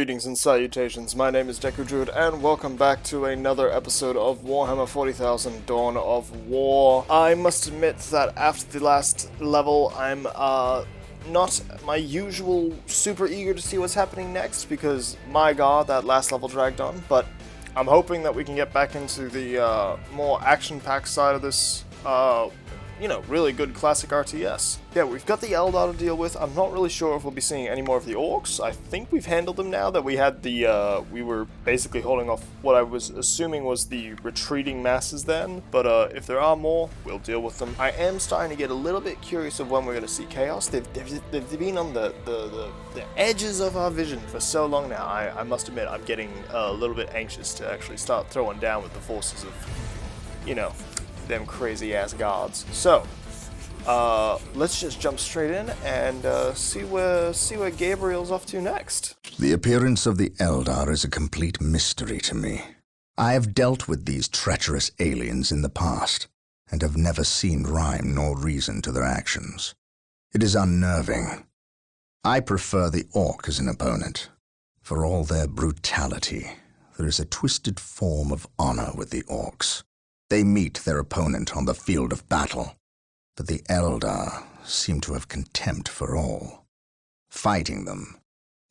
Greetings and salutations, my name is Deku Druid, and welcome back to another episode of Warhammer 40,000 Dawn of War. I must admit that after the last level, I'm not my usual super eager to see what's happening next, because my god, that last level dragged on, but I'm hoping that we can get back into the more action-packed side of this, really good classic RTS. Yeah, we've got the Eldar to deal with. I'm not really sure if we'll be seeing any more of the orcs. I think we've handled them now that we had the, we were basically holding off what I was assuming was the retreating masses then, but if there are more, we'll deal with them. I am starting to get a little bit curious of when we're going to see chaos. They've been on the edges of our vision for so long now. I must admit, I'm getting a little bit anxious to actually start throwing down with the forces of, them crazy ass gods. So, let's just jump straight in and see where Gabriel's off to next. The appearance of the Eldar is a complete mystery to me. I have dealt with these treacherous aliens in the past, and have never seen rhyme nor reason to their actions. It is unnerving. I prefer the orc as an opponent. For all their brutality, there is a twisted form of honor with the orcs. They meet their opponent on the field of battle, but the Eldar seem to have contempt for all. Fighting them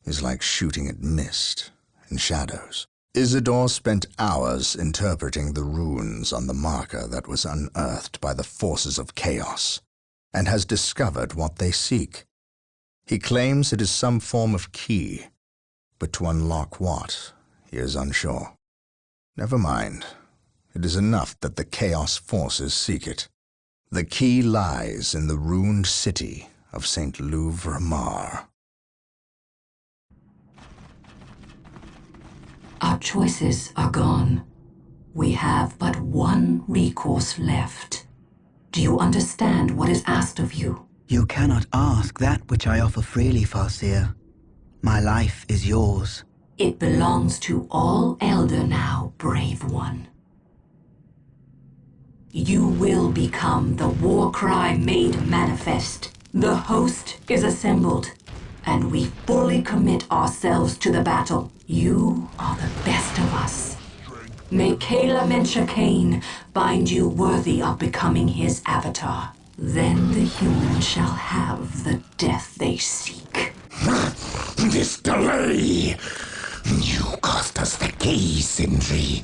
is like shooting at mist and shadows. Isidore spent hours interpreting the runes on the marker that was unearthed by the forces of chaos, and has discovered what they seek. He claims it is some form of key, but to unlock what, he is unsure. Never mind. It is enough that the Chaos forces seek it. The key lies in the ruined city of St. Louvre-Mar. Our choices are gone. We have but one recourse left. Do you understand what is asked of you? You cannot ask that which I offer freely, Farseer. My life is yours. It belongs to all Eldar now, brave one. You will become the war cry made manifest. The host is assembled, and we fully commit ourselves to the battle. You are the best of us. May Kala Mencha Kane find you worthy of becoming his avatar. Then the humans shall have the death they seek. This delay! You cost us the key, Sindri.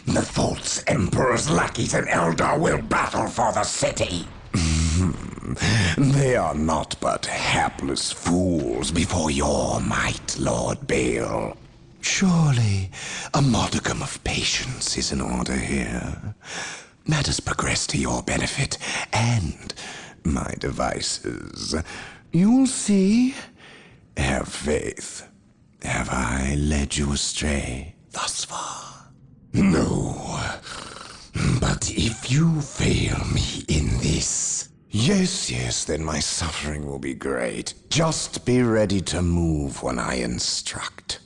The false Emperor's lackeys and Eldar will battle for the city. They are not but hapless fools before your might, Lord Bale. Surely, a modicum of patience is in order here. Matters progress to your benefit and my devices. You will see. Have faith. Have I led you astray thus far? No. But if you fail me in this... Yes, then my suffering will be great. Just be ready to move when I instruct.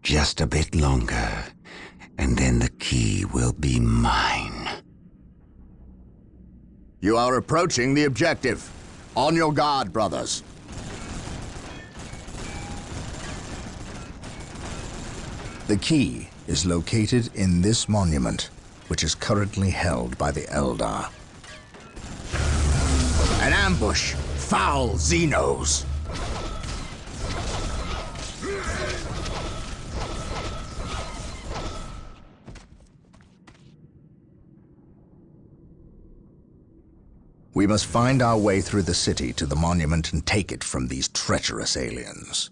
Just a bit longer, and then the key will be mine. You are approaching the objective. On your guard, brothers. The key is located in this monument, which is currently held by the Eldar. An ambush! Foul Xenos! We must find our way through the city to the monument and take it from these treacherous aliens.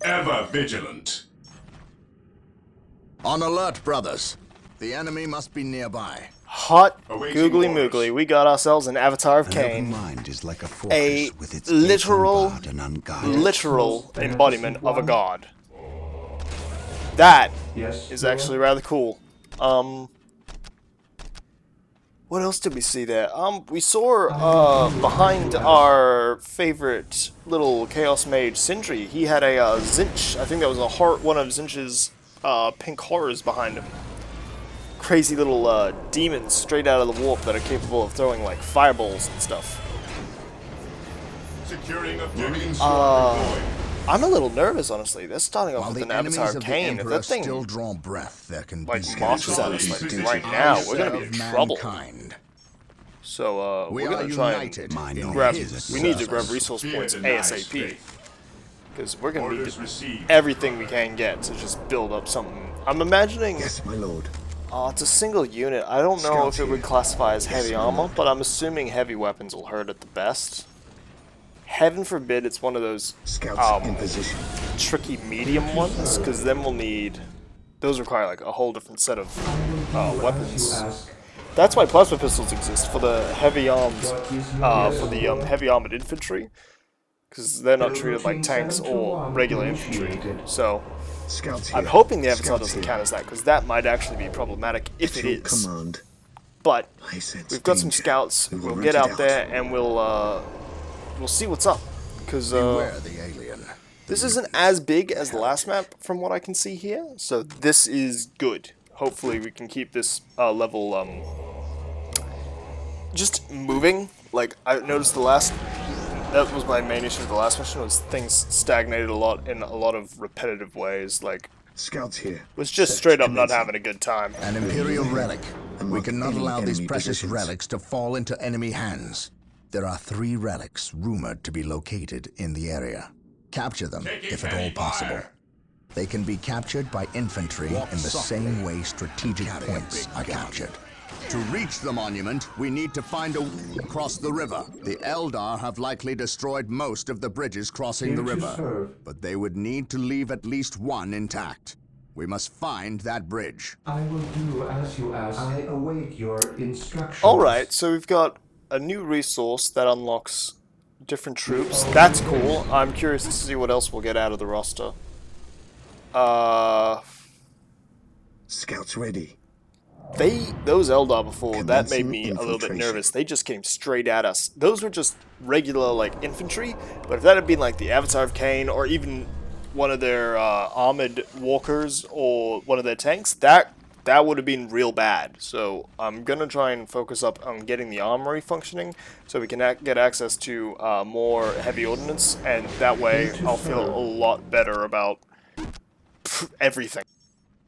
Ever vigilant. On alert, brothers. The enemy must be nearby. Hot Awaiting googly orders. moogly, we got ourselves an Avatar of An open Cain. mind is like a fortress A with its literal, gates unbarred and unguarded. literal embodiment of a god. That is actually rather cool. What else did we see there? We saw, behind our favorite little Chaos Mage, Sindri, he had a, Zinch. I think that was one of Zinch's, pink horrors behind him. Crazy little, demons straight out of the warp that are capable of throwing, like, fireballs and stuff. Securing objectives. I'm a little nervous, honestly. They're starting off While with the an enemies Avatar of the Kane. If Emperor that thing still draw breath, there can like be marches at us like right now, we're gonna be in trouble. mankind. So We we're are gonna try united and in grab. his We need to grab service. resource points Fear denies ASAP faith. because we're gonna need Orders to received. everything we can get to just build up something. I'm imagining. Yes, my lord. It's a single unit. I don't know Scouts if it would here. classify as heavy Yes, my armor, lord. but I'm assuming heavy weapons will hurt at the best. Heaven forbid it's one of those Scouts in position. tricky medium ones, because then we'll need. Those require like a whole different set of weapons. That's why plasma pistols exist for the heavy arms, for the heavy armored infantry, because they're not treated like tanks or regular infantry. So Scouts here. I'm hoping the Avatar Scouts doesn't here. count as that, because that might actually be problematic if it At your is. command. But I sense we've got some danger. scouts. We will We'll root get it out there and we'll see what's up, because Beware the alien. this isn't as big as the last map from what I can see here. So this is good. Hopefully we can keep this level just moving. Like I noticed that was my main issue with the last mission, was things stagnated a lot in a lot of repetitive ways. Like Scouts here. was just Search straight up not commencing. having a good time. An Imperial relic. We Unlock cannot any allow these enemy precious positions. relics to fall into enemy hands. There are 3 relics rumored to be located in the area. Capture them, if at all possible. They can be captured by infantry in the same way strategic points are captured. To reach the monument, we need to find a way across the river. The Eldar have likely destroyed most of the bridges crossing the river, but they would need to leave at least one intact. We must find that bridge. I will do as you ask. I await your instructions. Alright, so we've got a new resource that unlocks different troops. That's cool. I'm curious to see what else we'll get out of the roster. Scouts ready. Those Eldar before, that made Commencing me a little bit infiltration. nervous. They just came straight at us. Those were just regular, like, infantry, but if that had been, like, the Avatar of Kane, or even one of their armored walkers, or one of their tanks, that would have been real bad. So I'm gonna try and focus up on getting the armory functioning, so we can get access to more heavy ordnance, and that way I'll feel a lot better about everything.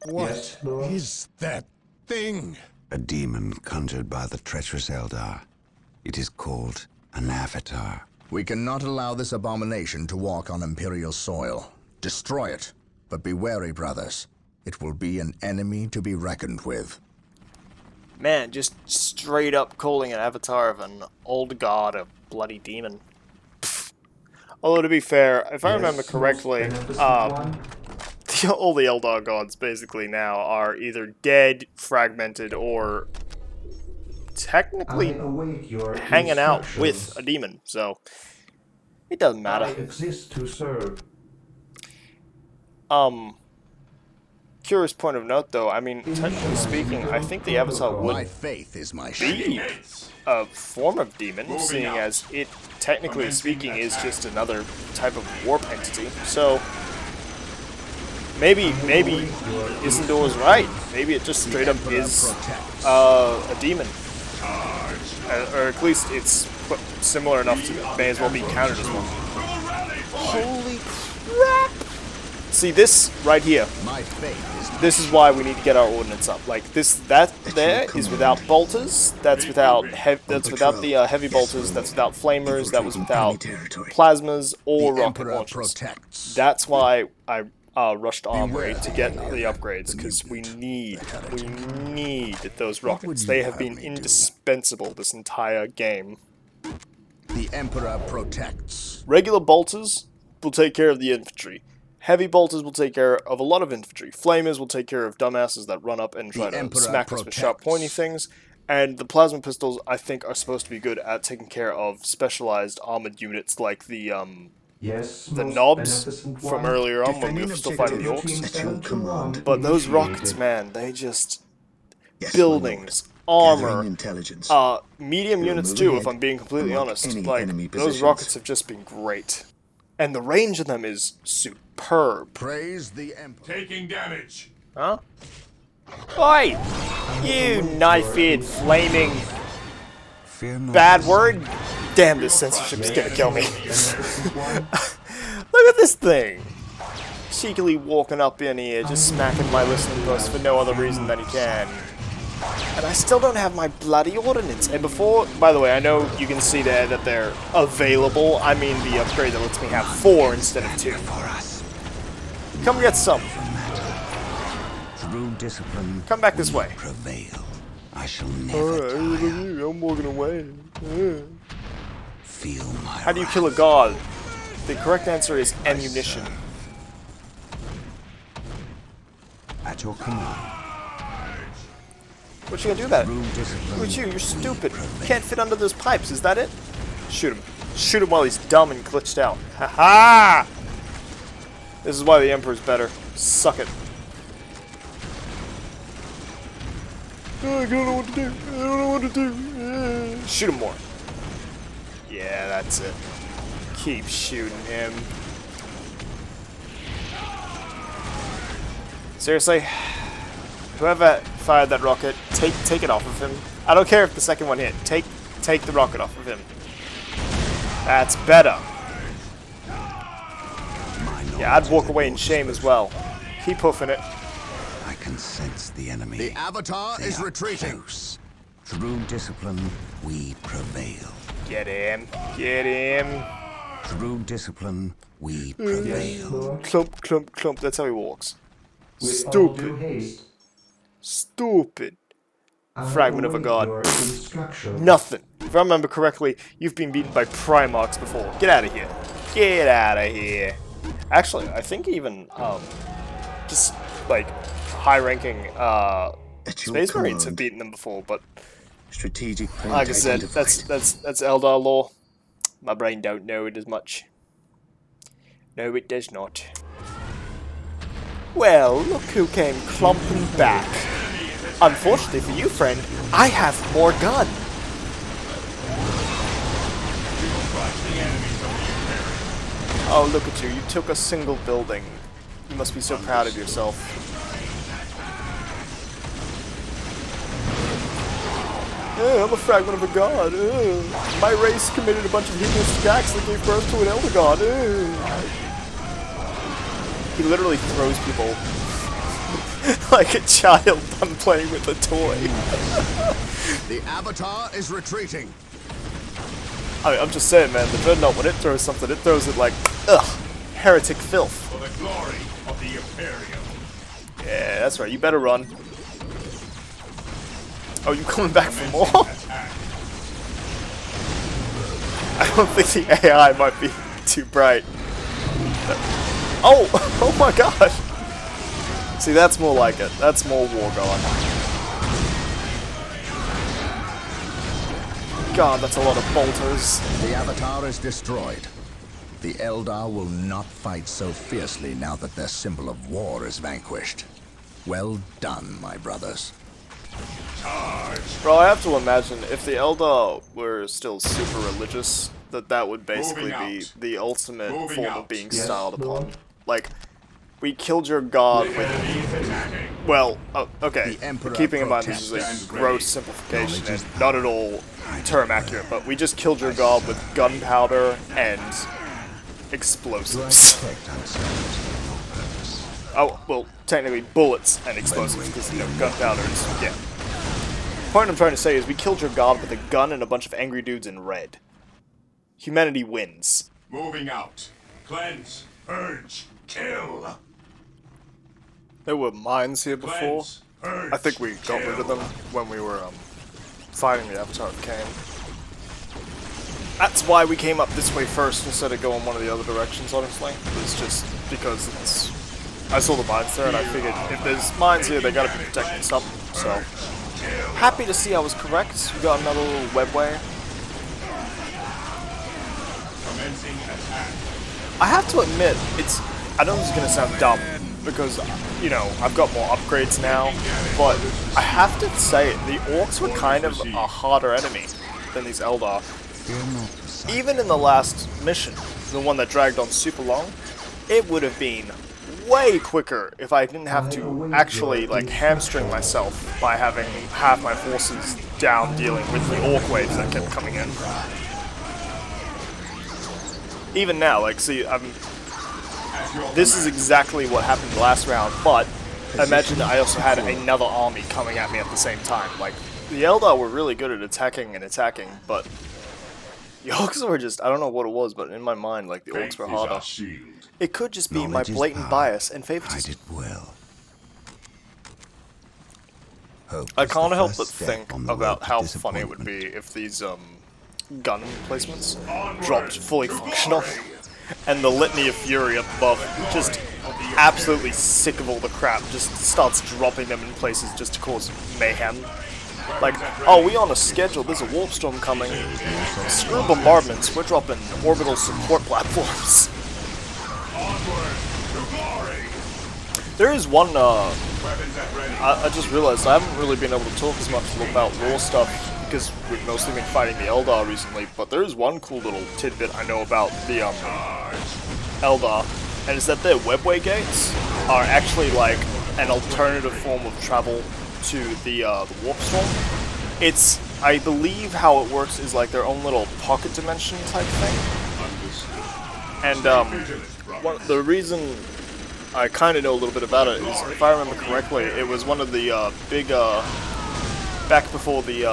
Yes, Lord. Is that thing? A demon conjured by the treacherous Eldar. It is called an avatar. We cannot allow this abomination to walk on Imperial soil. Destroy it, but be wary, brothers. It will be an enemy to be reckoned with. Man, just straight up calling an avatar of an old god a bloody demon. Pfft. Although to be fair, if I remember Yes, correctly, most beneficent one. all the Eldar gods basically now are either dead, fragmented, or technically I await your hanging out instructions. with a demon. So it doesn't I matter. exist to serve. Curious point of note though, I mean, technically speaking, I think the Avatar My would faith is my be shield. a form of demon, seeing as it, technically speaking, is just another type of warp entity. So maybe Isendor's right. Maybe it just straight up is a demon, or at least it's similar enough to may as well be counted as one. Holy crap! See this right here. My faith is This is why we need to get our ordnance up. Like that there is without bolters. That's without the heavy bolters. That's without flamers. That was without plasmas or the rocket Emperor launchers. protects. That's why I rushed armory to get the upgrades, because we need those rockets. They have been indispensable this entire game. The Emperor protects. Regular bolters will take care of the infantry. Heavy bolters will take care of a lot of infantry. Flamers will take care of dumbasses that run up and try to Emperor smack us with sharp, protects. pointy things. And the plasma pistols, I think, are supposed to be good at taking care of specialized armored units like the Yes, the most knobs beneficent from one. earlier on when we were Defending still fighting the objective orcs. at your command. But those Initiated. rockets, man, they just... Yes, my buildings, lord. armor, Gathering intelligence. medium We'll units move too, ahead. if I'm being completely Unlock honest. any Like, enemy those positions. rockets have just been great. And the range of them is superb. Praise the Emperor. Taking damage. Huh? Oi! You knife-eared, flaming, Fear not. bad word, Damn, this censorship is gonna kill me. Look at this thing! Cheekily walking up in here, just smacking my listening post for no other reason than he can. And I still don't have my bloody ordnance. And before, by the way, I know you can see there that they're available. I mean the upgrade that lets me have 4 instead of 2. Come get some. Through discipline, come back this way. Prevail. I shall never tire. I'm walking away. Feel my How do you kill a god? The correct answer is ammunition. At your command. What you gonna do about it? Look at you, you're stupid. Can't fit under those pipes, is that it? Shoot him. Shoot him while he's dumb and glitched out. Ha ha! This is why the Emperor's better. Suck it. Oh, I don't know what to do. I don't know what to do. Shoot him more. Yeah, that's it. Keep shooting him. Seriously? Whoever fired that rocket, take it off of him. I don't care if the second one hit. Take the rocket off of him. That's better. Yeah, I'd walk away in shame as well. Keep hoofing it. I can sense the enemy. The Avatar is retreating. Close. Through discipline, we prevail. Get him. Get him. Through discipline, we prevail. Clump, clump, clump. That's how he walks. With all due Stupid. haste, Stupid. I Fragment of a await god. your instructions. Nothing. If I remember correctly, you've been beaten by Primarchs before. Get out of here. Get out of here. Actually, I think even, just, like, high-ranking, Space Marines have beaten them before, but Strategic point like I said, identified. that's Eldar lore. My brain don't know it as much. No, it does not. Well, look who came clumping back. Unfortunately for you, friend, I have more gun. Oh, look at you. You took a single building. You must be so proud of yourself. I'm a fragment of a god. My race committed a bunch of hedonistic acts that gave birth to an elder god. He literally throws people like a child done playing with a toy. The Avatar is retreating. I mean, I'm just saying, man, the Dreadnought, when it throws something, it throws it like, ugh, heretic filth. For the glory of the Imperium. Yeah, that's right, you better run. Oh, you coming back for more? I don't think the AI might be too bright. Oh! Oh my gosh! See, that's more like it. That's more war going. God, that's a lot of bolters. The Avatar is destroyed. The Eldar will not fight so fiercely now that their symbol of war is vanquished. Well done, my brothers. Bro, I have to imagine, if the Eldar were still super religious, that would basically be the ultimate form of being styled upon. Like, we killed your god with... Well, okay, keeping in mind this is a gross simplification and not at all term accurate, but we just killed your god with gunpowder and explosives. Oh, well, technically bullets and explosives, because, you know, gunpowder is, yeah. The point I'm trying to say is we killed your god with a gun and a bunch of angry dudes in red. Humanity wins. Moving out. Cleanse. Purge. Kill. There were mines here before. Cleanse. Purge. I think we got rid of them when we were fighting the Avatar of Cain. That's why we came up this way first instead of going one of the other directions, honestly. It's just because it's... I saw the mines there and I figured if there's mines here, they gotta be protecting something, so... Happy to see I was correct. We got another little webway. I have to admit, I know this is gonna sound dumb, because, you know, I've got more upgrades now, but I have to say, the Orcs were kind of a harder enemy than these Eldar. Even in the last mission, the one that dragged on super long, it would have been way quicker if I didn't have to actually, like, hamstring myself by having half my forces down dealing with the Orc waves that kept coming in. even now, like, see, this is exactly what happened last round, but imagine I also had another army coming at me at the same time. Like, the Eldar were really good at attacking, but the Orcs were just, I don't know what it was, but in my mind, like, the Orcs were harder. It could just be my blatant bias and favoritism. I can't help but think about how funny it would be if these gun placements dropped fully functional, and the Litany of Fury up above, just absolutely sick of all the crap, just starts dropping them in places just to cause mayhem. Like, oh, we on a schedule, there's a warp storm coming. Screw bombardments, we're dropping orbital support platforms. There is one, I just realized I haven't really been able to talk as much about war stuff because we've mostly been fighting the Eldar recently, but there is one cool little tidbit I know about the Eldar, and it's that their webway gates are actually like an alternative form of travel to the warp storm. It's, I believe how it works is like their own little pocket dimension type thing. And the reason I kind of know a little bit about it is, if I remember correctly, it was one of the big, back before the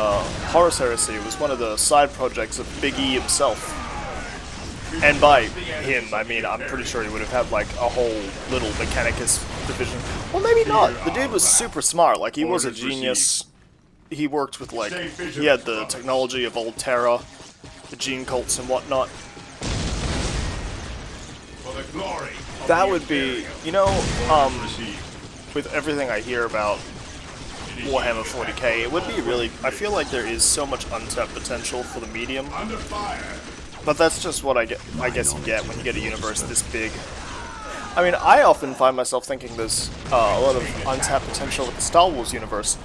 Horus Heresy, it was one of the side projects of Big E himself. And by him, I mean, I'm pretty sure he would have had like a whole little Mechanicus division. Well, maybe not. The dude was super smart, like he was a genius. He worked with like, he had the technology of old Terra, the gene cults and whatnot. That would be, you know, with everything I hear about Warhammer 40k, it would be really, I feel like there is so much untapped potential for the medium. But that's just what I guess you get when you get a universe this big. I mean, I often find myself thinking there's a lot of untapped potential with the Star Wars universe,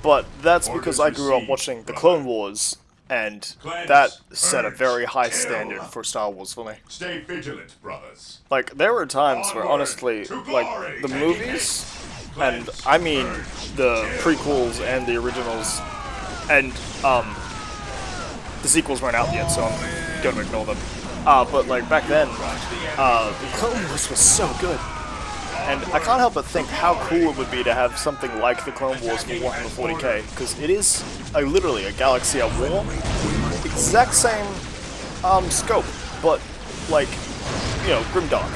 but that's because I grew up watching the Clone Wars, and that set a very high standard for Star Wars for me. Stay vigilant, brothers. Like, there were times where, honestly, like, the movies, and I mean the prequels and the originals, and, the sequels weren't out yet, so I'm gonna ignore them. But, like, back then, the Clone Wars was so good. And I can't help but think how cool it would be to have something like the Clone Wars for Warhammer 40k, because it is literally a galaxy at war. Exact same scope, but, like, you know, grimdark.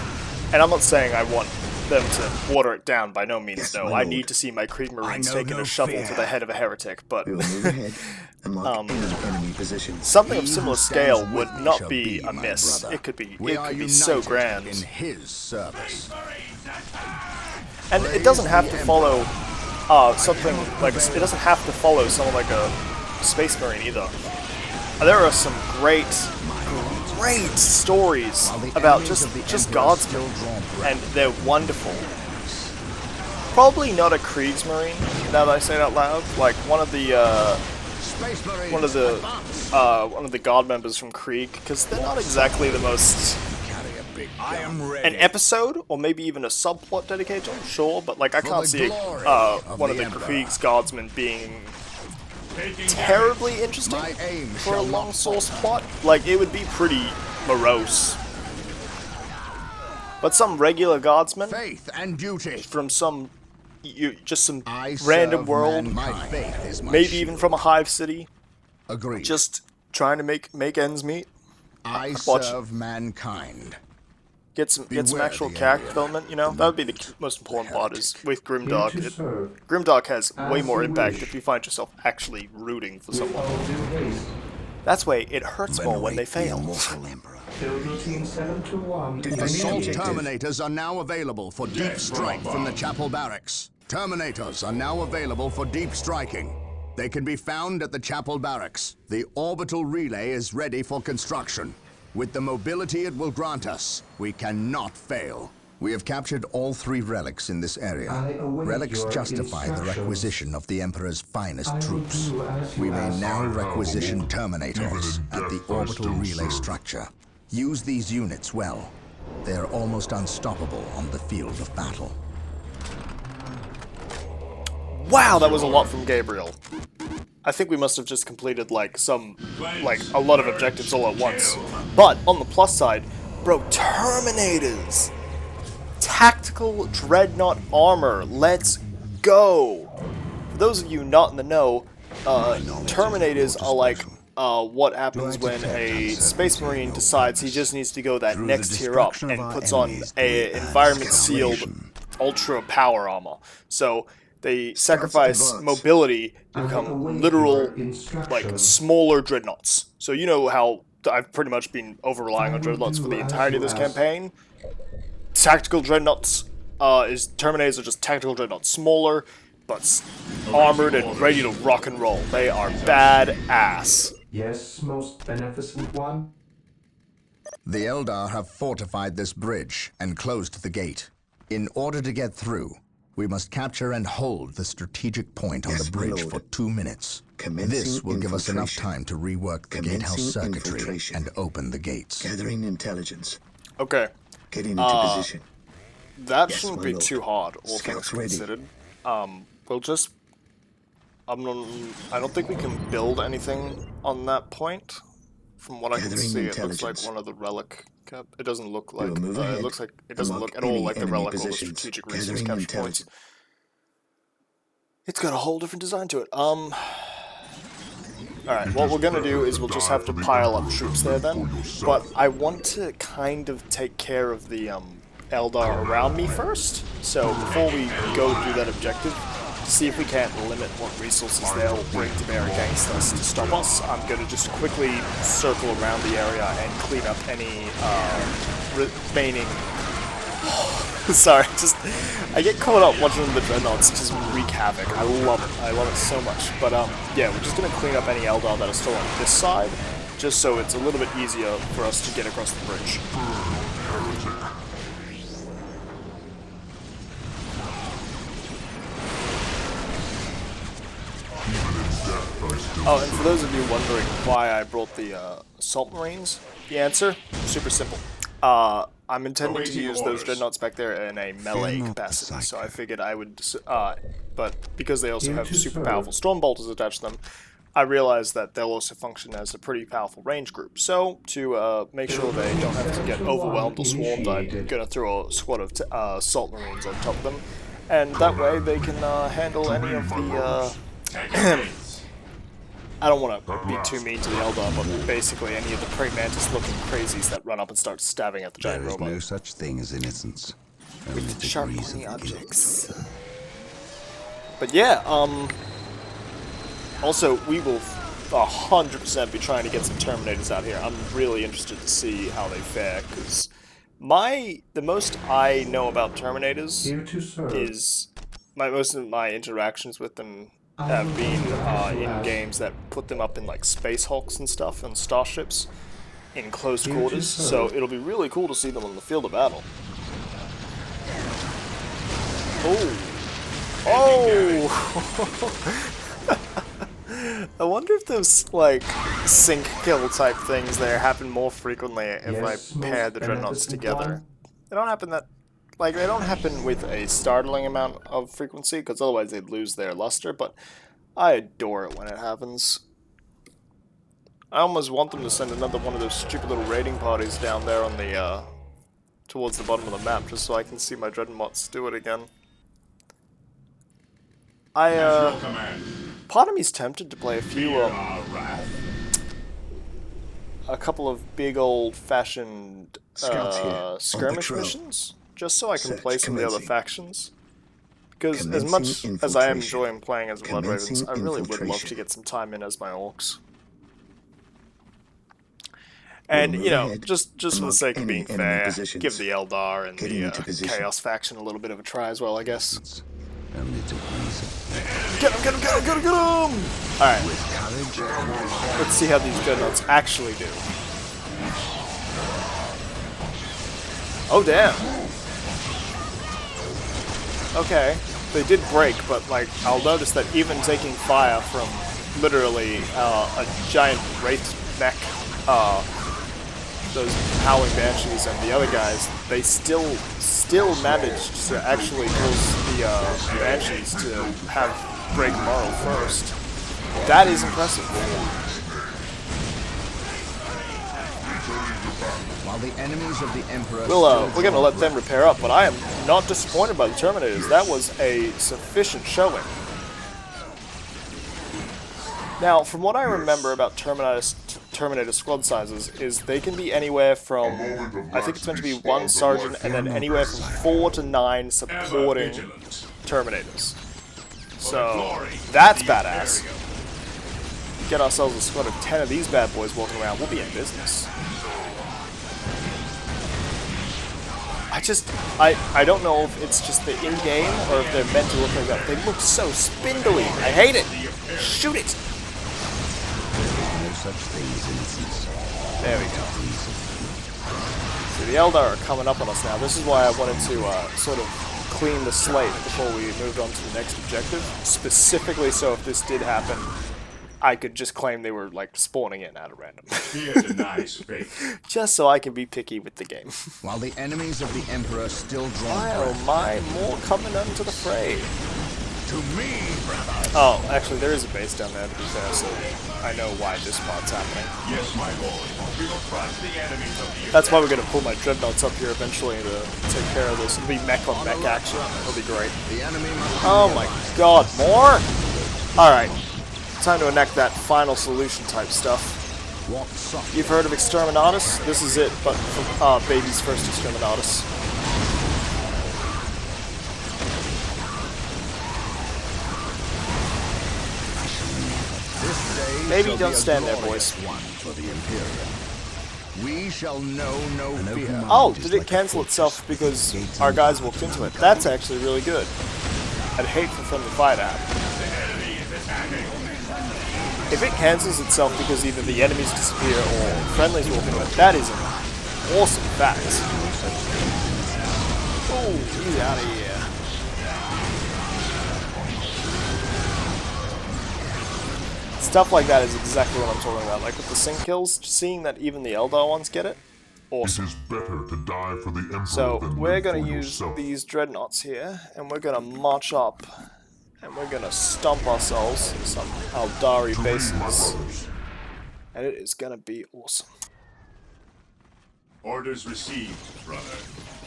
And I'm not saying I want them to water it down, by no means, no. I need to see my Krieg Marines taking a shovel to the head of a heretic, but something of similar scale would not be amiss. It could be so grand. In his service. And it doesn't have to follow something like it doesn't have to follow someone like a Space Marine either. There are some great stories about just Guardsmen, and they're wonderful. Probably not a Kriegsmarine, now that I say it out loud. Like one of the guard members from Krieg, because they're not exactly the most. An episode, or maybe even a subplot dedicated to them, sure, but like I can't see one of the Krieg's Guardsmen being terribly interesting for a long source plot. Like, it would be pretty morose. But some regular Guardsmen from some random world, maybe even from a hive city, just trying to make ends meet. I serve mankind. Get some actual character development, you know? That would be the most important part, is with Grimdark. Grimdark has way more impact if you find yourself actually rooting for someone. That's why it hurts more when they fail. Assault Terminators are now available for deep strike from the Chapel Barracks. Terminators are now available for deep striking. They can be found at the Chapel Barracks. The orbital relay is ready for construction. With the mobility it will grant us, we cannot fail. We have captured all 3 relics in this area. Relics justify the requisition of the Emperor's finest troops. We may now requisition Terminators at the orbital relay structure. Use these units well. They are almost unstoppable on the field of battle. Wow, that was a lot from Gabriel. I think we must have just completed, like, a lot of objectives all at once. But, on the plus side, Bro, Terminators! Tactical Dreadnought Armor, let's go! For those of you not in the know, Terminators are like what happens when a Space Marine decides he just needs to go that next tier up and puts on a environment-sealed ultra power armor. So they sacrifice mobility to become literal, like, smaller dreadnoughts. So you know how I've pretty much been over-relying on dreadnoughts for the entirety of this campaign. Tactical dreadnoughts Terminators are just tactical dreadnoughts, smaller, but armored and ready to rock and roll. They are badass. Yes, most beneficent one. The Eldar have fortified this bridge and closed the gate. In order to get through, we must capture and hold the strategic point on the bridge for 2 minutes. This will give us enough time to rework the gatehouse circuitry and open the gates. Gathering intelligence. Okay. Getting into position. That shouldn't be too hard, all things considered. We'll just... I don't think we can build anything on that point. From what I can see, it looks like one of the relic... It doesn't look like... it looks like... It doesn't look at all like the relic or the strategic resource capture points. It's got a whole different design to it. Alright, what we're gonna do is we'll just have to pile up troops there then. But I want to kind of take care of the Eldar around me first. So before we go do that objective, to see if we can't limit what resources they'll bring to bear against us to stop us, I'm gonna just quickly circle around the area and clean up any remaining... Sorry, I get caught up watching the Dreadnoughts just wreak havoc. I love it so much. But yeah, we're just gonna clean up any Eldar that are still on this side, just so it's a little bit easier for us to get across the bridge. Oh, and for those of you wondering why I brought the Assault Marines, the answer, super simple. I'm intending to use those dreadnoughts back there in a melee capacity, so I figured I would, but because they also have super powerful storm bolters attached to them, I realized that they'll also function as a pretty powerful range group. So, to make sure they don't have to get overwhelmed or swarmed, I'm gonna throw a squad of Assault Marines on top of them, and that way they can handle any of the, I don't want to be too mean to the Eldar, but basically any of the praying mantis looking crazies that run up and start stabbing at the giant robot. There is no such thing as innocence. With sharp pointy objects. But yeah, also we will 100% be trying to get some Terminators out here. I'm really interested to see how they fare, because the most I know about Terminators is most of my interactions with them have been in games that put them up in like Space Hulks and stuff and starships in close quarters, so it'll be really cool to see them on the field of battle. I wonder if those like sink kill type things there happen more frequently if I pair the dreadnoughts together. They don't happen that... Like, they don't happen with a startling amount of frequency, because otherwise they'd lose their luster, but I adore it when it happens. I almost want them to send another one of those stupid little raiding parties down there on the, towards the bottom of the map, just so I can see my dreadnoughts do it again. Part of me's tempted to play a couple of big old-fashioned, skirmish missions. Just so I can play some of the other factions. Because as much as I am enjoying playing as Blood Ravens, I really would love to get some time in as my orcs. And, you know, just for the sake of being fair, give the Eldar and the Chaos faction a little bit of a try as well, I guess. Get him! Alright. Let's see how these dreadnoughts actually do. Oh, damn. Okay, they did break, but like I'll notice that even taking fire from literally a giant wraith mech, those howling banshees and the other guys, they still managed to actually cause the banshees to have break moral first. That is impressive. While the enemies of the Emperor we're gonna let them repair up, but I am not disappointed by the Terminators. That was a sufficient showing. Now, from what I remember about Terminator squad sizes, is they can be anywhere from, I think it's meant to be 1 sergeant, and then anywhere from 4 to 9 supporting Terminators. So, that's badass. Get ourselves a squad of 10 of these bad boys walking around, we'll be in business. I don't know if it's just the in-game, or if they're meant to look like that. They look so spindly. I hate it. Shoot it. There we go. So the Eldar are coming up on us now. This is why I wanted to sort of clean the slate before we moved on to the next objective. Specifically so if this did happen, I could just claim they were like spawning in out of random. Just so I can be picky with the game. While the enemies of the Emperor still draw. Why oh my, more coming unto the fray. To me, brother. Oh, actually there is a base down there to be fair, so I know why this part's happening. Yes, my lord. We will crush the enemies of the That's why we're gonna pull my dreadnoughts up here eventually to take care of this. It'll be mech on mech action. It'll be great. Oh my god, more? Alright. Time to enact that final solution type stuff. You've heard of Exterminatus? This is it, but baby's first Exterminatus. Maybe don't stand there, boys. We shall know no fear. Oh, did it cancel itself because our guys walked into it? That's actually really good. I'd hate for friendly fire to happen. If it cancels itself because either the enemies disappear or friendlies walk into it, that is an awesome fact. Oh, he's out of here. Stuff like that is exactly what I'm talking about. Like with the sync kills, seeing that even the Eldar ones get it, awesome. It is better to die for the Emperor so than we're live going for to use yourself. these dreadnoughts here, and we're going to march up, and we're going to stomp ourselves some Eldari bases, and it is going to be awesome. Orders received, brother.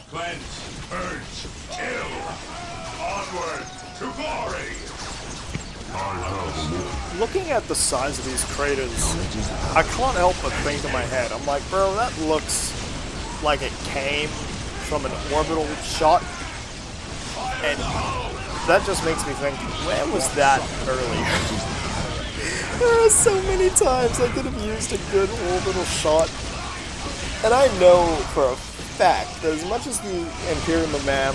Cleanse, purge, kill. Onward to glory. Looking at the size of these craters, I can't help but think in my head, I'm like, bro, that looks like it came from an orbital shot, and that just makes me think, where was that earlier? There are so many times I could have used a good orbital shot, and I know for a fact that as much as the Imperial Man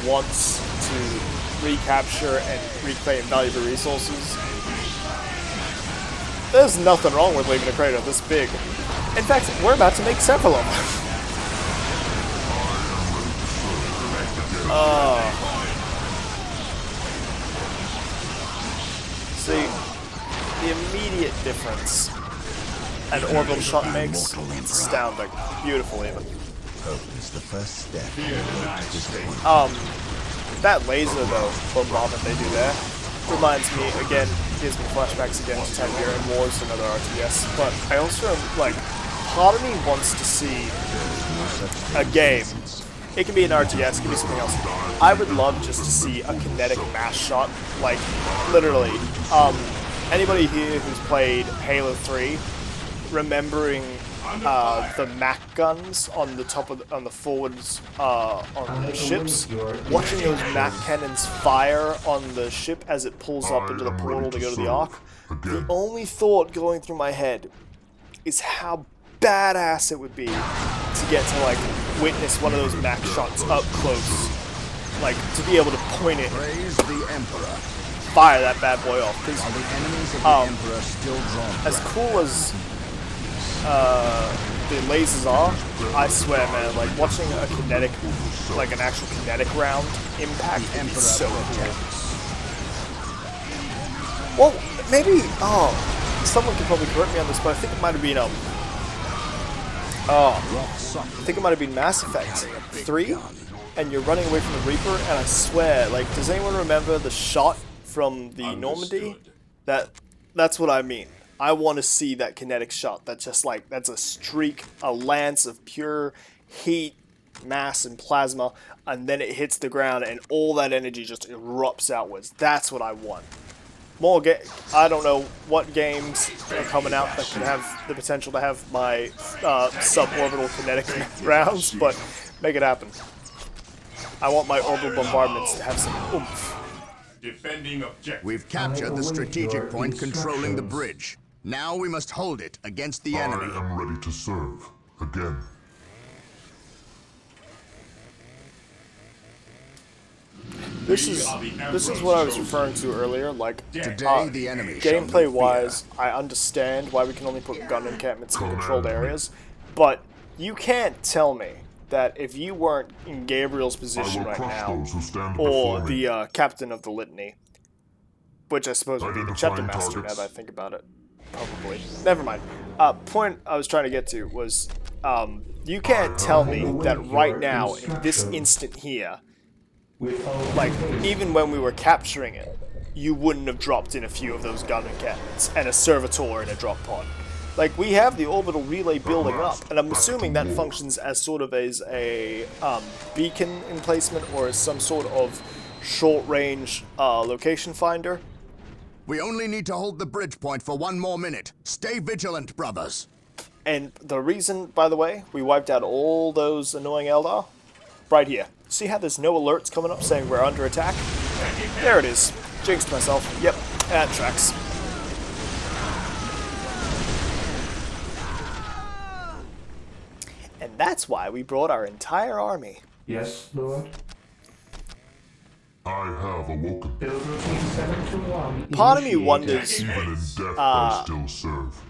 wants to recapture and reclaim valuable resources, there's nothing wrong with leaving a crater this big. In fact, we're about to make several of them. See, the immediate difference an orbital shot makes, it's astounding. Beautiful even. It's the first step. That laser though, bombardment they do there, reminds me again, gives me flashbacks again to Tiberian Wars, another RTS, but I also, like, part of me wants to see a game. It can be an RTS, it can be something else. I would love just to see a kinetic mass shot, like, literally. Anybody here who's played Halo 3, remembering the Mac guns on the top of on the forwards on the ships, watching those Mac cannons fire on the ship as it pulls up into the portal to go to the Ark, the only thought going through my head is how badass it would be to get to like witness one of those Mac shots up close, like to be able to point it, fire that bad boy off. As cool as the lasers are, I swear, man, like watching a kinetic, like an actual kinetic round impact would be so cool. Well, maybe, someone could probably correct me on this, but I think it might have been, I think it might have been Mass Effect 3, and you're running away from the Reaper, and I swear, like, does anyone remember the shot from the Normandy? That's what I mean. I want to see that kinetic shot. That's just like, that's a streak, a lance of pure heat, mass, and plasma, and then it hits the ground, and all that energy just erupts outwards. That's what I want. More I don't know what games are coming out that can have the potential to have my suborbital kinetic rounds, but make it happen. I want my orbital bombardments to have some oomph. Defending objective. We've captured the strategic point controlling the bridge. Now we must hold it against the enemy. I am ready to serve. Again. This is what I was referring to earlier, like, Today, the enemy gameplay-wise, I understand why we can only put gun encampments in controlled areas, but you can't tell me that if you weren't in Gabriel's position right now, or the captain of the litany, which I suppose would be the chapter master now that I think about it, probably. Never mind. Point I was trying to get to was, you can't tell me that right now, in this instant here, like, even when we were capturing it, you wouldn't have dropped in a few of those gun encampments and a servitor in a drop pod. Like, we have the orbital relay building up, and I'm assuming that functions as sort of as a beacon emplacement or as some sort of short-range location finder. We only need to hold the bridge point for 1 more minute. Stay vigilant, brothers. And the reason, by the way, we wiped out all those annoying Eldar? Right here. See how there's no alerts coming up saying we're under attack? There it is. Jinxed myself. Yep, that tracks. And that's why we brought our entire army. Yes, Lord. I have awoken. Build routine 721. Part of me wonders. Even in death, I still serve.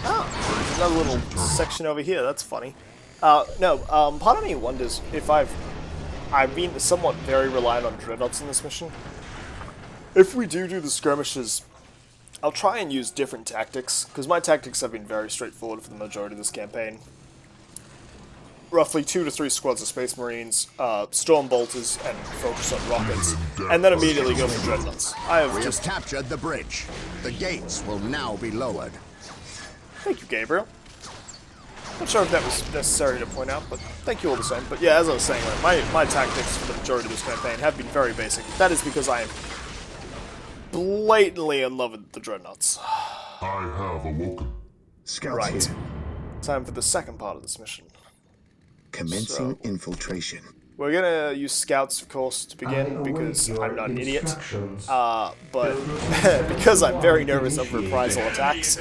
Oh, there's another little section over here. That's funny. Part of me wonders if I've been somewhat very reliant on dreadnoughts in this mission. If we do the skirmishes, I'll try and use different tactics, because my tactics have been very straightforward for the majority of this campaign. Roughly 2 to 3 squads of Space Marines, Storm Bolters, and focus on rockets, and then immediately go for dreadnoughts. We have captured the bridge. The gates will now be lowered. Thank you, Gabriel. Not sure if that was necessary to point out, but thank you all the same. But yeah, as I was saying, my tactics for the majority of this campaign have been very basic. That is because I am blatantly in love with the dreadnoughts. I have awoken. Scouts here. Time for the second part of this mission. Commencing infiltration. We're gonna use scouts, of course, to begin, because I'm not an idiot. But because I'm very nervous of reprisal attacks.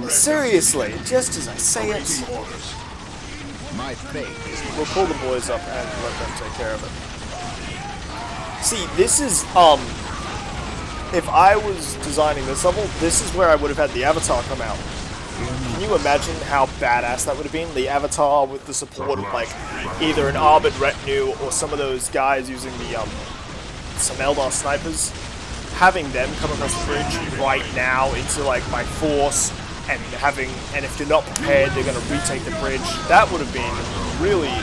Seriously, just as I say it, my fate is we'll pull the boys up and let them take care of it. See, this is, if I was designing this level, this is where I would have had the Avatar come out. Can you imagine how badass that would have been? The Avatar with the support of, like, either an armored retinue or some of those guys using the, some Eldar snipers. Having them come across the bridge right now into, like, my force, and if they're not prepared, they're going to retake the bridge. That would have been really,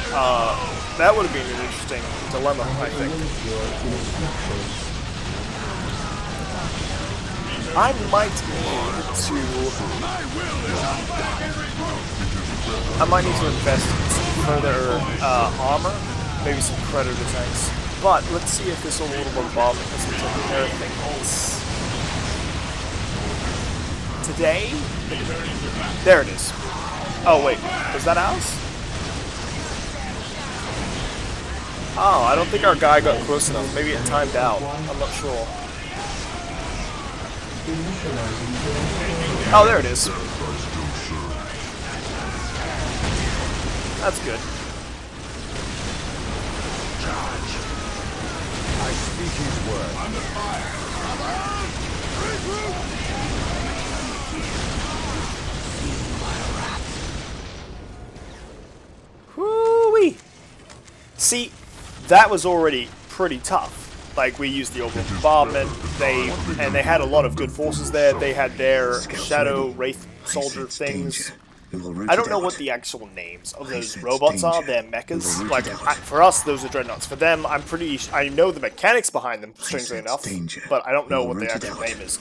that would have been an interesting dilemma, I think. I might need to invest in some further armor, maybe some Predator tanks. But let's see if this little bombardment doesn't take care of things. Today? There it is. Oh wait, was that ours? Oh, I don't think our guy got close enough. Maybe it timed out. I'm not sure. Oh, there it is. That's good. I speak his word. Under fire. Whoo-wee! See, that was already pretty tough. Like, we used the orbital bombardment, they had a lot of good forces there. They had their Shadow Wraith Soldier things. I don't know what the actual names of those robots are. They're mechas. Like, for us, those are dreadnoughts. For them, I know the mechanics behind them, strangely enough, but I don't know what the actual name is.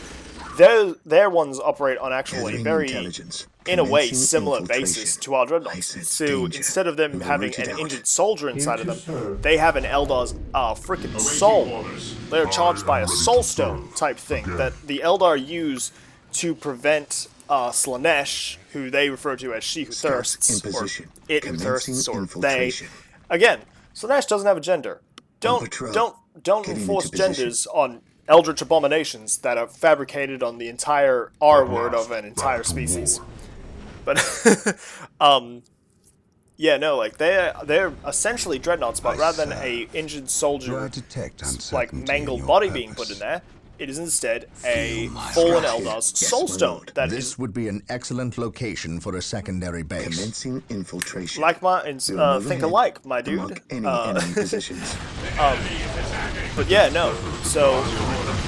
their ones operate on actually Gathering very, intelligence. in a way, Commencing similar infiltration. basis to our I dreadnoughts. sense So danger. instead of them We will having root it an out. injured soldier inside of Here them, to serve. they have an Eldar's freaking soul. They're charged by a soul stone type thing that the Eldar use to prevent Slanesh, who they refer to as she who Scouts thirsts, in or position. it who Commencing thirsts, or they. infiltration. Again, Slanesh doesn't have a gender. Don't patrol. Getting enforce into position. genders on eldritch abominations that are fabricated on the entire R word of an entire species. But yeah, no, like they're essentially dreadnoughts, but rather than a injured Do I soldier, detect like uncertainty in mangled your body being purpose? put in there, it is instead a my fallen stride. Eldar's Yes, soul my stone lord. that This is would be an excellent location for a secondary base. Commencing infiltration. like my We will move think ahead alike, my and dude. mark any enemy positions. But yeah, no. So,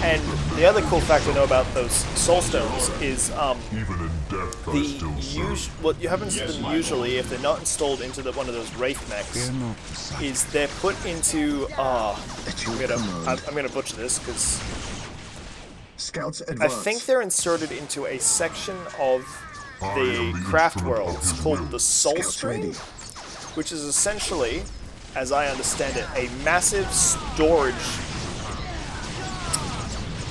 and the other cool fact I know about those soul stones is Even in death, I still serve. what happens to them usually if they're not installed into one of those wraith mechs Fear not the sight. is they're put into At your command. I'm gonna butcher this because Scouts I advance. think they're inserted into a section of I the am the craft instrument of worlds his called will. the Soul Scouts Stream, ready. which is essentially, as I understand it, a massive storage.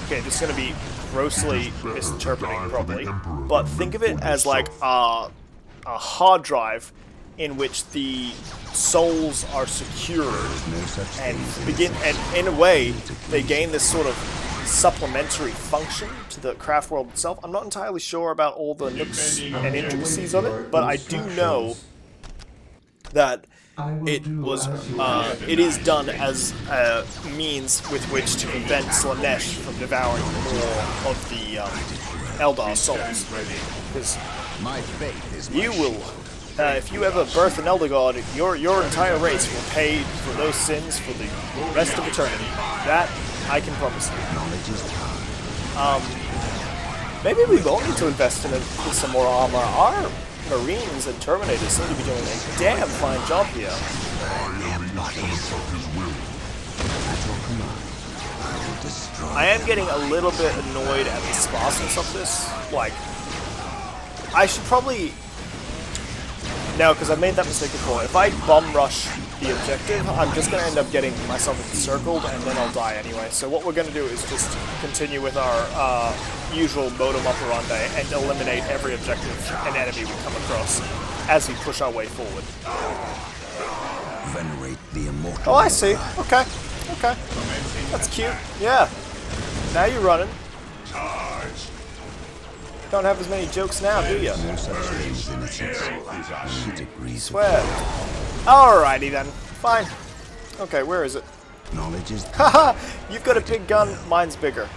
Okay, this is going to be grossly misinterpreting probably, but think of it as like a hard drive in which the souls are secured and in a way they gain this sort of supplementary function to the craft world itself. I'm not entirely sure about all the nooks and intricacies of it, but I do know that it is done as a means with which to prevent Slanesh from devouring more of the Eldar souls. Because My faith is you will, if you ever birth an Elder God, your entire race will pay for those sins for the rest of eternity. That I can promise you. Maybe we will need to invest in some more armor. Our Marines and Terminators seem to be doing a damn fine job here. I am getting a little bit annoyed at the sparseness of this. Like, I should probably... No, because I've made that mistake before. If I bum rush the objective, I'm just going to end up getting myself encircled, and then I'll die anyway. So what we're going to do is just continue with our usual modum operandi and eliminate every objective and enemy we come across as we push our way forward. Venerate the immortal. Oh, I see. Okay. Okay. That's cute. Yeah. Now you're running. Don't have as many jokes now, do you? No such thing as innocence. She degrees of Swear. Alrighty then. Fine. Okay, where is it? knowledge is Haha! You've got a big gun, mine's bigger.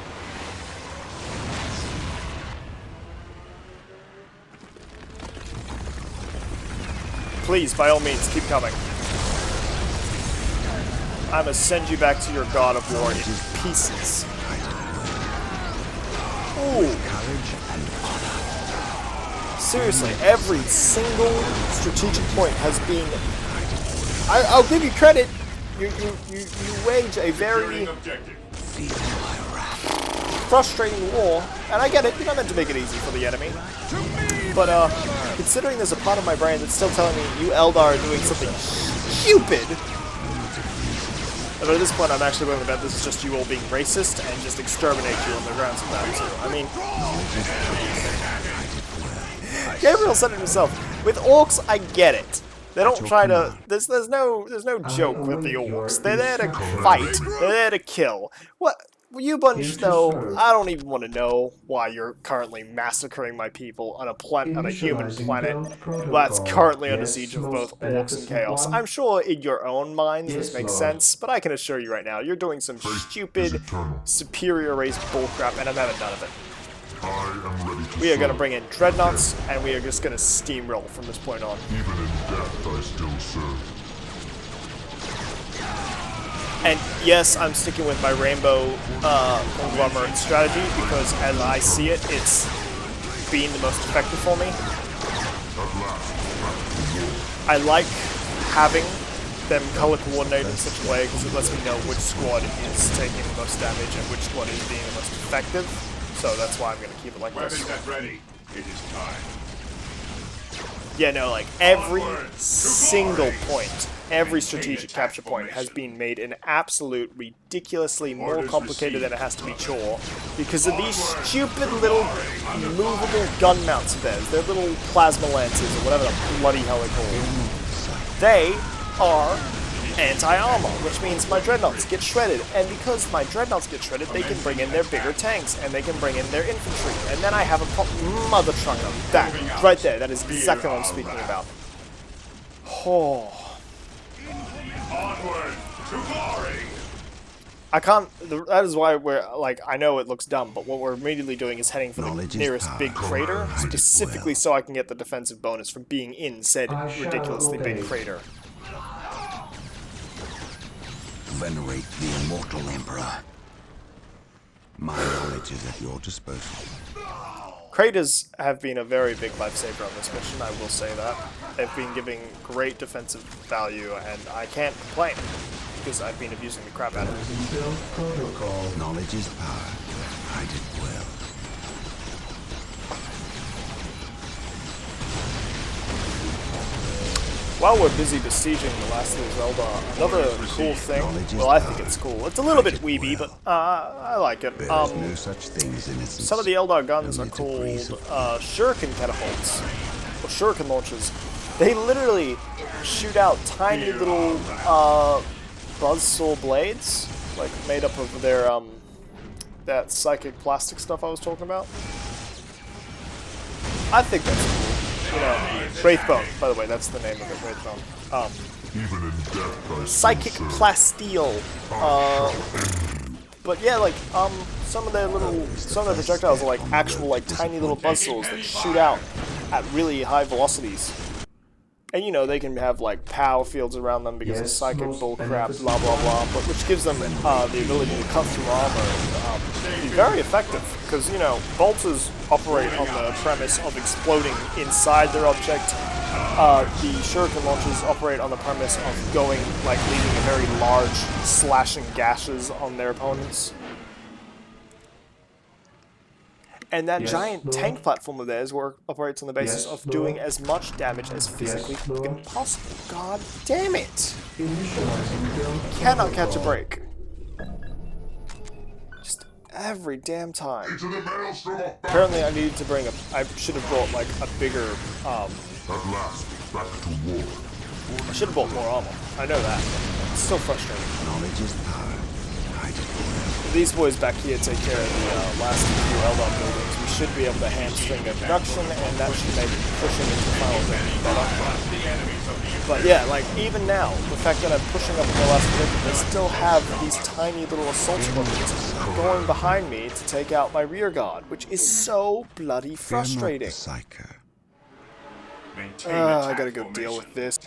Please, by all means, keep coming. I must send you back to your god of war in pieces. Ooh. Seriously, every single strategic point has been... I'll give you credit. You wage a very frustrating war, and I get it. You're not meant to make it easy for the enemy. But considering there's a part of my brain that's still telling me you Eldar are doing something stupid. But at this point, I'm actually willing to bet this is just you all being racist and just exterminate you on the grounds of that too. I mean, Gabriel said it himself. With orcs, I get it. They don't try to. There's no joke with the orcs. They're there to fight. They're there to kill. What? You bunch, though, I don't even want to know why you're currently massacring my people on a human planet that's currently under siege of both orcs and chaos. I'm sure in your own minds this makes sense, but I can assure you right now, you're doing some stupid, superior race bullcrap, and I'm having none of it. We are going to bring in dreadnoughts, and we are just going to steamroll from this point on. Even in death, I still serve. And yes, I'm sticking with my rainbow conglomerate strategy because as I see it, it's been the most effective for me. I like having them color coordinated in such a way because it lets me know which squad is taking the most damage and which squad is being the most effective. So that's why I'm going to keep it like this. Weapons at ready. It is time. Yeah, no, like, every single point, every strategic capture point has been made an absolute ridiculously more complicated than it has to be chore because of these stupid little movable gun mounts of theirs. They're little plasma lances or whatever the bloody hell they're called. They are anti-armor, which means my dreadnoughts get shredded, and because my dreadnoughts get shredded, they can bring in their bigger tanks, and they can bring in their infantry, and then I have a mother trucker. That, right there, that is exactly what I'm speaking about. Oh. Onward to glory. I can't, that is why we're, like, I know it looks dumb, but what we're immediately doing is heading for the nearest big crater, specifically so I can get the defensive bonus from being in said ridiculously big crater. Venerate the immortal Emperor. My knowledge is at your disposal. Craters have been a very big lifesaver on this mission, I will say that. They've been giving great defensive value, and I can't complain, because I've been abusing the crap out of it. Knowledge is power. I did well. While we're busy besieging the last of these Eldar, another cool thing, well, I think it's cool. It's a little bit weeby, but I like it. No such thing as innocence. Some of the Eldar guns are called shuriken catapults, or shuriken launchers. They literally shoot out tiny little buzzsaw blades, like made up of their that psychic plastic stuff I was talking about. I think that's cool. You know, Wraithbone, by the way, that's the name of it, Wraithbone. Even in death, I Psychic still serve. plasteel. But yeah, like, some of their projectiles are like actual, like, tiny little buzzsaws that shoot out at really high velocities. And you know, they can have like power fields around them because of psychic bullcrap, blah blah blah, but which gives them the ability to cut through armor and be very effective. Because you know, bolters operate on the premise of exploding inside their object. The shuriken launchers operate on the premise of going, like, leaving a very large slashing gashes on their opponents. And that giant tank platform of theirs operates on the basis of doing as much damage as physically fucking possible. God damn it! Cannot catch a break. Just every damn time. Apparently I needed to bring I should have brought like a bigger, At last, back to war. I should have brought more armor. I know that. It's still frustrating. Knowledge is power. I did well. These boys back here take care of the last few Eldar buildings. We should be able to hamstring their production, and that should make pushing into the final thing better. But yeah, like, even now, the fact that I'm pushing up in the last objective, they still have these tiny little assault squadrons going behind me to take out my rear guard, which is so bloody frustrating. I gotta go deal with this.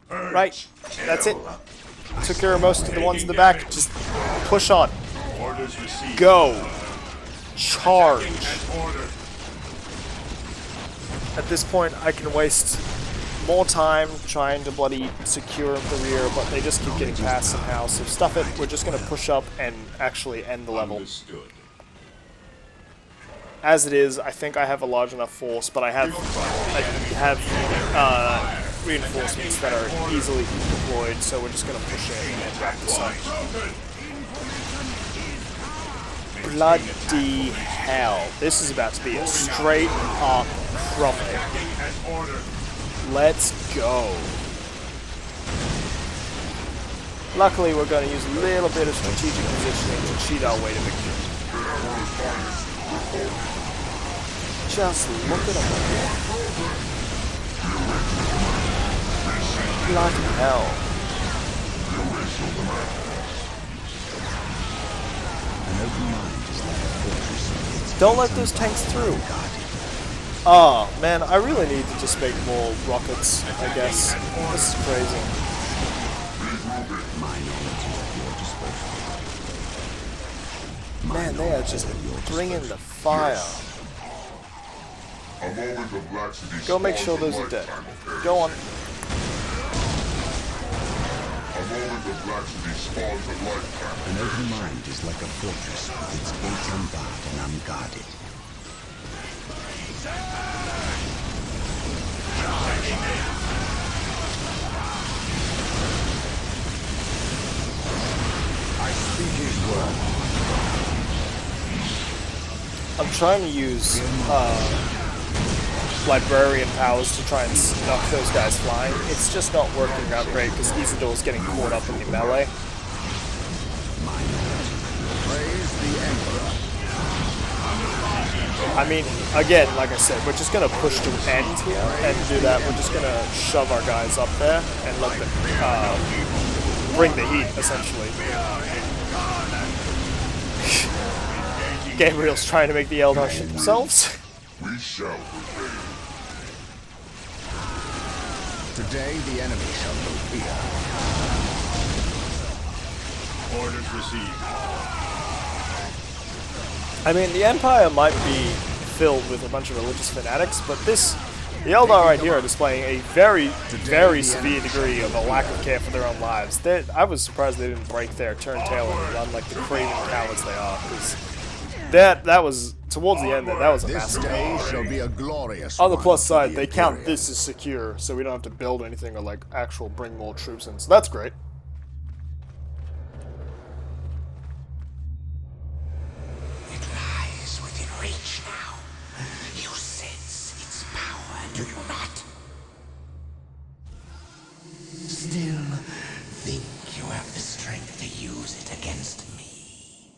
Right, that's it. Took care of most of the ones in the back. Just push on. Go. Charge. At this point, I can waste more time trying to bloody secure the rear, but they just keep getting past somehow. So stuff it. We're just gonna push up and actually end the level. As it is, I think I have a large enough force, but I have reinforcements that are easily deployed, so we're just gonna push in and wrap this up. Bloody hell. This is about to be a straight up crumping. Let's go. Luckily, we're going to use a little bit of strategic positioning to cheat our way to victory. Just look at them. Bloody hell. Don't let those tanks through. Oh, man, I really need to just make more rockets, I guess. This is crazy. Man, they are just bringing the fire. Go make sure those are dead. Go on. An open mind is like a fortress with its gates unbarred and unguarded. I speak his word. I'm trying to use librarian powers to try and knock those guys flying. It's just not working out great because Isildur's getting caught up in the melee. Praise the Emperor. I mean, again, like I said, we're just going to push to end here, and to do that, we're just going to shove our guys up there and let them bring the heat, essentially. Gabriel's trying to make the Eldar ship themselves. We shall prevail. Today the enemy shall know fear. Orders received. I mean, the Empire might be filled with a bunch of religious fanatics, but the Eldar right here are displaying a very, very severe degree of a lack of care for their own lives. I was surprised they didn't break their turn tail and run like the craven cowards they are, because that was, towards the end, that was a This massacre. day shall be a glorious On the one plus for side, the they count Imperium. this as secure, so we don't have to build anything or like actual bring more troops in, so that's great. It lies within reach now. You sense its power, do you not? Still think you have the strength to use it against me.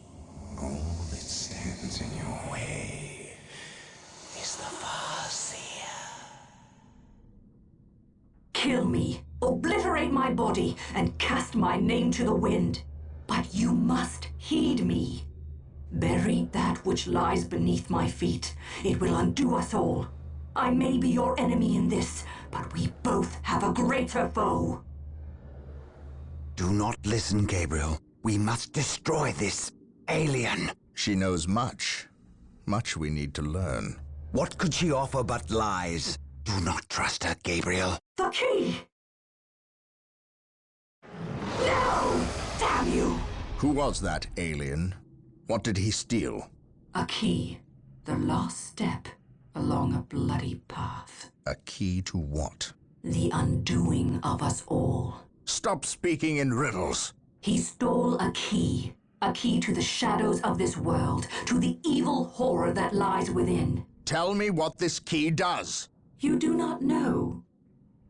All that stands in your way is the Farseer. Kill me, obliterate my body, and cast my name to the wind. But you must heed me. Bury that which lies beneath my feet. It will undo us all. I may be your enemy in this, but we both have a greater foe. Do not listen, Gabriel. We must destroy this alien. She knows much. Much we need to learn. What could she offer but lies? Do not trust her, Gabriel. The key! No! Damn you! Who was that alien? What did he steal? A key. The last step along a bloody path. A key to what? The undoing of us all. Stop speaking in riddles. He stole a key. A key to the shadows of this world, to the evil horror that lies within. Tell me what this key does. You do not know.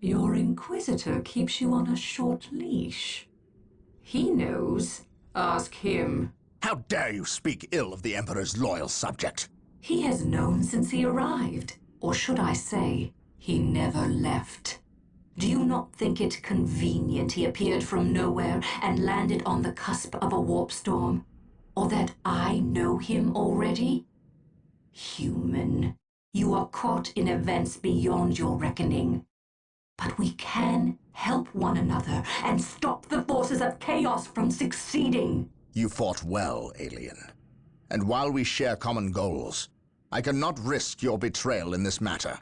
Your Inquisitor keeps you on a short leash. He knows. Ask him. How dare you speak ill of the Emperor's loyal subject? He has known since he arrived. Or should I say, he never left. Do you not think it convenient he appeared from nowhere and landed on the cusp of a warp storm? Or that I know him already? Human, you are caught in events beyond your reckoning. But we can help one another and stop the forces of chaos from succeeding. You fought well, alien. And while we share common goals, I cannot risk your betrayal in this matter.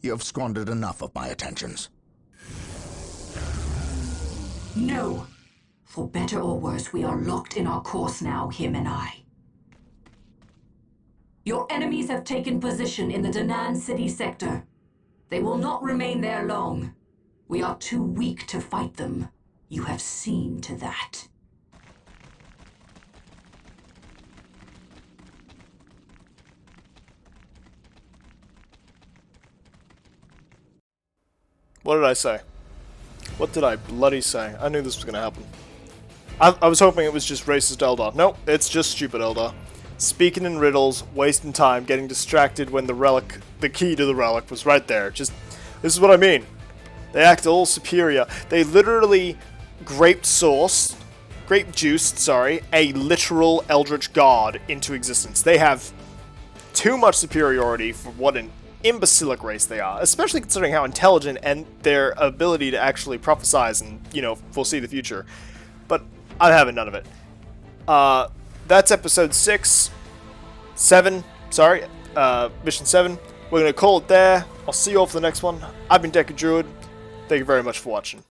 You have squandered enough of my attentions. No. For better or worse, we are locked in our course now, him and I. Your enemies have taken position in the Danan City sector. They will not remain there long. We are too weak to fight them. You have seen to that. What did I say? What did I bloody say? I knew this was going to happen. I was hoping it was just racist Eldar. Nope, it's just stupid Eldar. Speaking in riddles, wasting time, getting distracted when the key to the relic was right there. This is what I mean. They act all superior. They literally grape juiced, a literal Eldritch God into existence. They have too much superiority for what an imbecilic race they are, especially considering how intelligent and their ability to actually prophesize and, foresee the future. But I'm having none of it. That's episode 7, mission 7. We're going to call it there. I'll see you all for the next one. I've been Deku Druid. Thank you very much for watching.